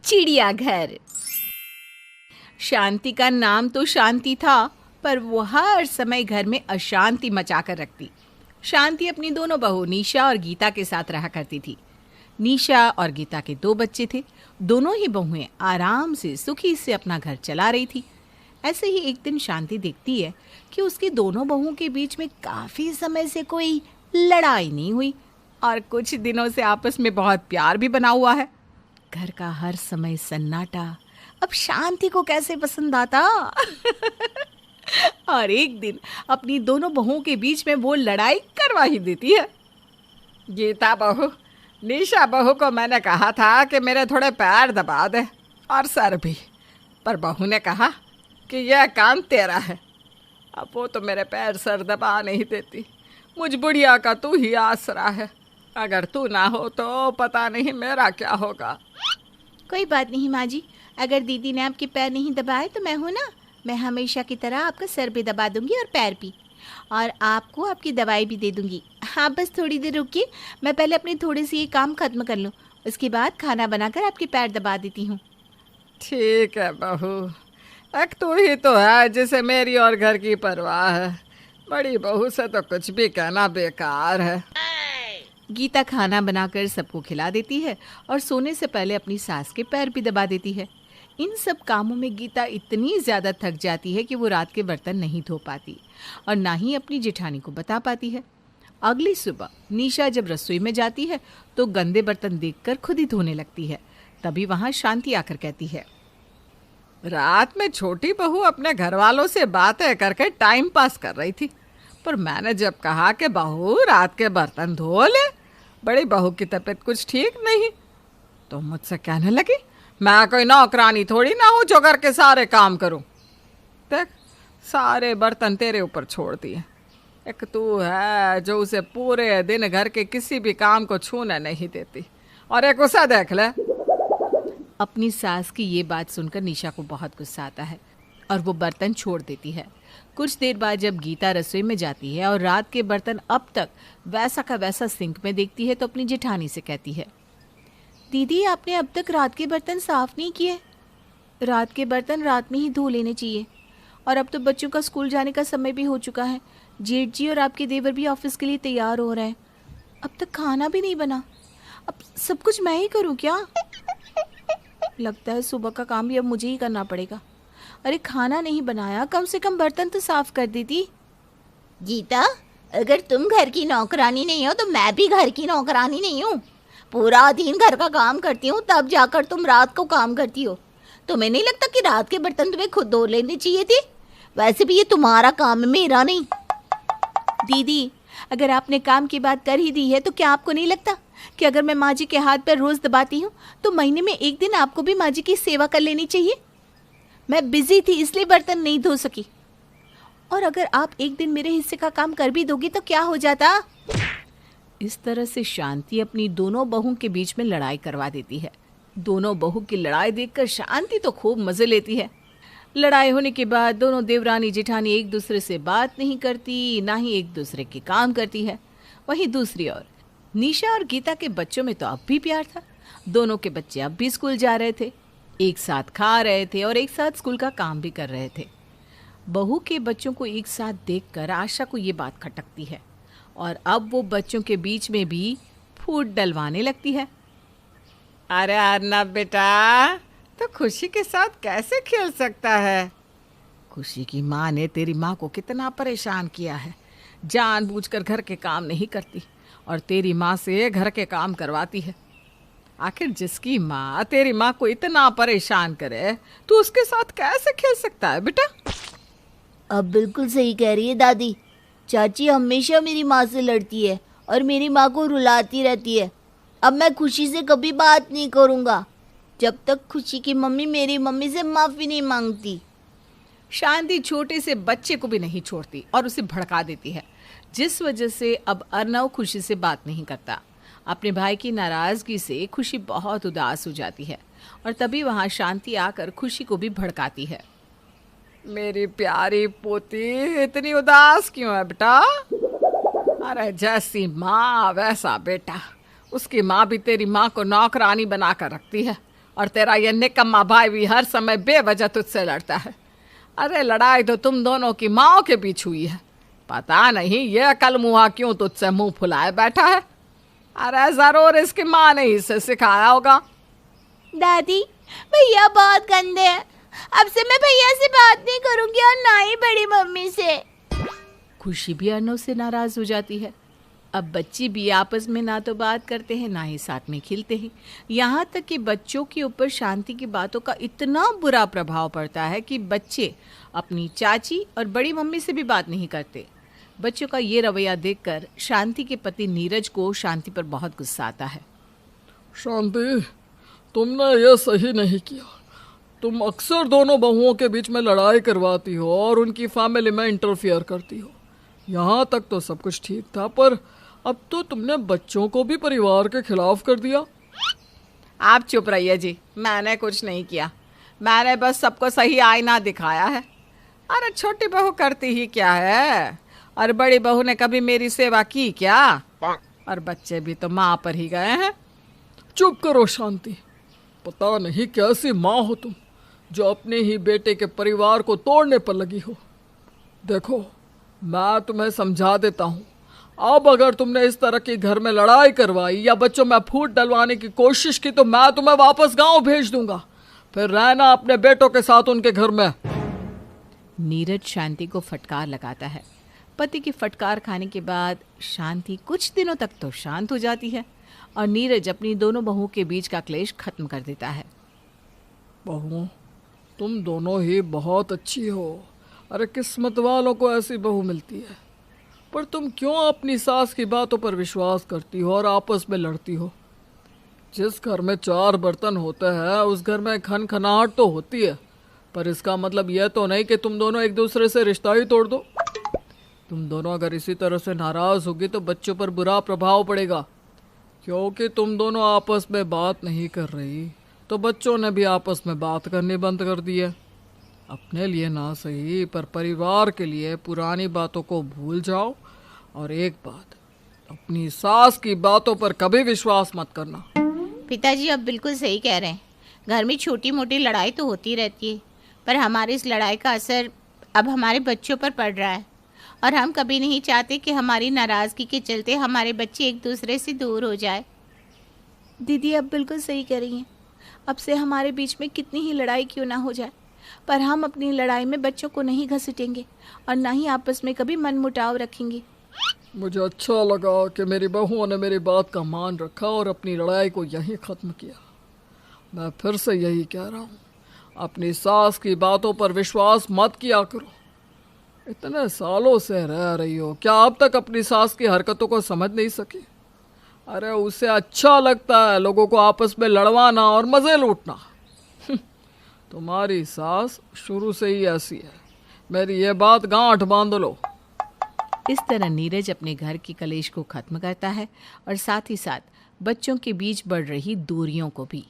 चिड़ियाघर। शांति का नाम तो शांति था, पर वो हर समय घर में अशांति मचाकर रखती। शांति अपनी दोनों बहू निशा और गीता के साथ रहा करती थी। निशा और गीता के 2 बच्चे थे। दोनों ही बहुएं आराम से सुखी से अपना घर चला रही थी। ऐसे ही एक दिन शांति देखती है कि उसकी दोनों बहुओं के बीच में काफी समय से कोई लड़ाई नहीं हुई और कुछ दिनों से आपस में बहुत प्यार भी बना हुआ है। घर का हर समय सन्नाटा अब शांति को कैसे पसंद आता। और एक दिन अपनी दोनों बहुओं के बीच में वो लड़ाई करवा ही देती है। गीता बहू, निशा बहू को मैंने कहा था कि मेरे थोड़े पैर दबा दे और सर भी, पर बहू ने कहा कि यह काम तेरा है। अब वो तो मेरे पैर सर दबा नहीं देती। मुझ बुढ़िया का तू ही आसरा है। अगर तू ना हो तो पता नहीं मेरा क्या होगा। कोई बात नहीं माँ जी, अगर दीदी ने आपके पैर नहीं दबाए तो मैं हूँ ना, मैं हमेशा की तरह आपका सर भी दबा दूंगी और पैर भी, और आपको आपकी दवाई भी दे दूंगी। हाँ, बस थोड़ी देर रुकिए, मैं पहले अपने थोड़े से ये काम खत्म कर लूँ, उसके बाद खाना बनाकर आपके पैर दबा देती हूँ। ठीक है बहू, एक तू ही तो है जिसे मेरी और घर की परवाह है। बड़ी बहू से तो कुछ भी कहना बेकार है। गीता खाना बनाकर सबको खिला देती है और सोने से पहले अपनी सास के पैर भी दबा देती है। इन सब कामों में गीता इतनी ज़्यादा थक जाती है कि वो रात के बर्तन नहीं धो पाती और ना ही अपनी जेठानी को बता पाती है। अगली सुबह निशा जब रसोई में जाती है तो गंदे बर्तन देखकर खुद ही धोने लगती है। तभी वहाँ शांति आकर कहती है, रात में छोटी बहू अपने घर वालों से बातें करके टाइम पास कर रही थी, पर मैंने जब कहा कि बहू रात के बर्तन धो ले, बड़ी बहू की तबीयत कुछ ठीक नहीं, तो मुझसे कहने लगी मैं कोई नौकरानी थोड़ी ना हूँ जो घर के सारे काम करूँ। देख, सारे बर्तन तेरे ऊपर छोड़ दिए। एक तू है जो उसे पूरे दिन घर के किसी भी काम को छूने नहीं देती, और एक उसे देख ले। अपनी सास की ये बात सुनकर निशा को बहुत गुस्सा आता है और वो बर्तन छोड़ देती है। कुछ देर बाद जब गीता रसोई में जाती है और रात के बर्तन अब तक वैसा का वैसा सिंक में देखती है तो अपनी जेठानी से कहती है, दीदी आपने अब तक रात के बर्तन साफ नहीं किए। रात के बर्तन रात में ही धो लेने चाहिए, और अब तो बच्चों का स्कूल जाने का समय भी हो चुका है। जेठ जी और आपके देवर भी ऑफिस के लिए तैयार हो रहे हैं। अब तक खाना भी नहीं बना, अब सब कुछ मैं ही करूँ क्या? लगता है सुबह का काम भी अब मुझे ही करना पड़ेगा। अरे खाना नहीं बनाया, कम से कम बर्तन तो साफ कर देती। गीता, अगर तुम घर की नौकरानी नहीं हो तो मैं भी घर की नौकरानी नहीं हूँ। पूरा दिन घर का काम करती हूँ, तब जाकर तुम रात को काम करती हो। तुम्हें नहीं लगता कि रात के बर्तन तुम्हें खुद धो लेने चाहिए थे? वैसे भी ये तुम्हारा काम है, मेरा नहीं। दीदी, अगर आपने काम की बात कर ही दी है तो क्या आपको नहीं लगता कि अगर मैं माँ जी के हाथ पर रोज दबाती हूँ तो महीने में एक दिन आपको भी माँ जी की सेवा कर लेनी चाहिए? मैं बिजी थी इसलिए बर्तन नहीं धो सकी, और अगर आप एक दिन मेरे हिस्से का काम कर भी दोगी तो क्या हो जाता? इस तरह से शांति अपनी दोनों बहू के बीच में लड़ाई करवा देती है। दोनों बहू की लड़ाई देखकर शांति तो खूब मजे लेती है। लड़ाई होने के बाद दोनों देवरानी जेठानी एक दूसरे से बात नहीं करती, ना ही एक दूसरे के काम करती है। वहीं दूसरी ओर निशा और गीता के बच्चों में तो अब भी प्यार था। दोनों के बच्चे अब भी स्कूल जा रहे थे, एक साथ खा रहे थे और एक साथ स्कूल का काम भी कर रहे थे। बहू के बच्चों को एक साथ देखकर आशा को ये बात खटकती है और अब वो बच्चों के बीच में भी फूट डलवाने लगती है। अरे अर्नब बेटा, तो खुशी के साथ कैसे खेल सकता है? खुशी की माँ ने तेरी माँ को कितना परेशान किया है। जानबूझकर घर के काम नहीं करती और तेरी माँ से घर के काम करवाती है। आखिर जिसकी माँ तेरी माँ को इतना परेशान करे तो उसके साथ कैसे खेल सकता है बेटा? अब बिल्कुल सही कह रही है दादी। चाची हमेशा मेरी माँ से लड़ती है और मेरी माँ को रुलाती रहती है। अब मैं खुशी से कभी बात नहीं करूँगा जब तक खुशी की मम्मी मेरी मम्मी से माफ़ी नहीं मांगती। शांति छोटे से बच्चे को भी नहीं छोड़ती और उसे भड़का देती है, जिस वजह से अब अर्नव खुशी से बात नहीं करता। अपने भाई की नाराज़गी से खुशी बहुत उदास हो जाती है और तभी वहाँ शांति आकर खुशी को भी भड़काती है। मेरी प्यारी पोती इतनी उदास क्यों है बेटा? अरे जैसी माँ वैसा बेटा। उसकी माँ भी तेरी माँ को नौकरानी बना कर रखती है और तेरा ये निकम्मा भाई भी हर समय बेवजह तुझसे लड़ता है। अरे लड़ाई तो तुम दोनों की माओ के बीच हुई है। पता नहीं ये अकल मुहा क्यों तुझसे मुंह फुलाए बैठा है। अरे जरूर इसकी माँ ने इसे सिखाया होगा। दादी, भैया बहुत गंदे हैं। अब से मैं भैया से बात नहीं करूंगी और ना ही बड़ी मम्मी से। खुशी भी अर्नव से नाराज हो जाती है। अब बच्चे भी आपस में ना तो बात करते हैं, ना ही साथ में खेलते हैं। यहाँ तक कि बच्चों के ऊपर शांति की बातों का इतना बुरा प्रभाव पड़ता है कि बच्चे अपनी चाची और बड़ी मम्मी से भी बात नहीं करते। बच्चों का ये रवैया देखकर शांति के पति नीरज को शांति पर बहुत गुस्सा आता है। शांति, तुमने ये सही नहीं किया। तुम अक्सर दोनों बहुओं के बीच में लड़ाई करवाती हो और उनकी फैमिली में इंटरफियर करती हो। यहाँ तक तो सब कुछ ठीक था, पर अब तो तुमने बच्चों को भी परिवार के खिलाफ कर दिया। आप चुप रहिए जी, मैंने कुछ नहीं किया। मैंने बस सबको सही आईना दिखाया है। अरे छोटी बहू करती ही क्या है, और बड़ी बहू ने कभी मेरी सेवा की क्या? और बच्चे भी तो माँ पर ही गए हैं। चुप करो शांति, पता नहीं कैसी माँ हो तुम जो अपने ही बेटे के परिवार को तोड़ने पर लगी हो। देखो, मैं तुम्हें समझा देता हूँ, अब अगर तुमने इस तरह की घर में लड़ाई करवाई या बच्चों में फूट डलवाने की कोशिश की तो मैं तुम्हें वापस गांव भेज दूंगा। फिर रहना अपने बेटों के साथ उनके घर में। नीरज शांति को फटकार लगाता है। पति की फटकार खाने के बाद शांति कुछ दिनों तक तो शांत हो जाती है और नीरज अपनी दोनों बहुओं के बीच का क्लेश खत्म कर देता है। बहुओं, तुम दोनों ही बहुत अच्छी हो। अरे किस्मत वालों को ऐसी बहू मिलती है। पर तुम क्यों अपनी सास की बातों पर विश्वास करती हो और आपस में लड़ती हो? जिस घर में 4 बर्तन होते हैं उस घर में खनखनाहट तो होती है, पर इसका मतलब यह तो नहीं कि तुम दोनों एक दूसरे से रिश्ता ही तोड़ दो। तुम दोनों अगर इसी तरह से नाराज होगी तो बच्चों पर बुरा प्रभाव पड़ेगा। क्योंकि तुम दोनों आपस में बात नहीं कर रही तो बच्चों ने भी आपस में बात करनी बंद कर दी है। अपने लिए ना सही पर परिवार के लिए पुरानी बातों को भूल जाओ। और एक बात, अपनी सास की बातों पर कभी विश्वास मत करना। पिताजी अब बिल्कुल सही कह रहे हैं। घर में छोटी मोटी लड़ाई तो होती रहती है, पर हमारी इस लड़ाई का असर अब हमारे बच्चों पर पड़ रहा है और हम कभी नहीं चाहते कि हमारी नाराज़गी के चलते हमारे बच्चे एक दूसरे से दूर हो जाए। दीदी अब बिल्कुल सही कह रही हैं। अब से हमारे बीच में कितनी ही लड़ाई क्यों ना हो जाए, पर हम अपनी लड़ाई में बच्चों को नहीं घसीटेंगे और ना ही आपस में कभी मनमुटाव रखेंगे। मुझे अच्छा लगा कि मेरी बहुओं ने मेरी बात का मान रखा और अपनी लड़ाई को यहीं ख़त्म किया। मैं फिर से यही कह रहा हूँ, अपनी सास की बातों पर विश्वास मत किया करो। इतने सालों से रह रही हो, क्या अब तक अपनी सास की हरकतों को समझ नहीं सकी? अरे उसे अच्छा लगता है लोगों को आपस में लड़वाना और मज़े लूटना। तुम्हारी सास शुरू से ही ऐसी है। मेरी ये बात गांठ बांध लो। इस तरह नीरज अपने घर की कलेश को खत्म करता है और साथ ही साथ बच्चों के बीच बढ़ रही दूरियों को भी।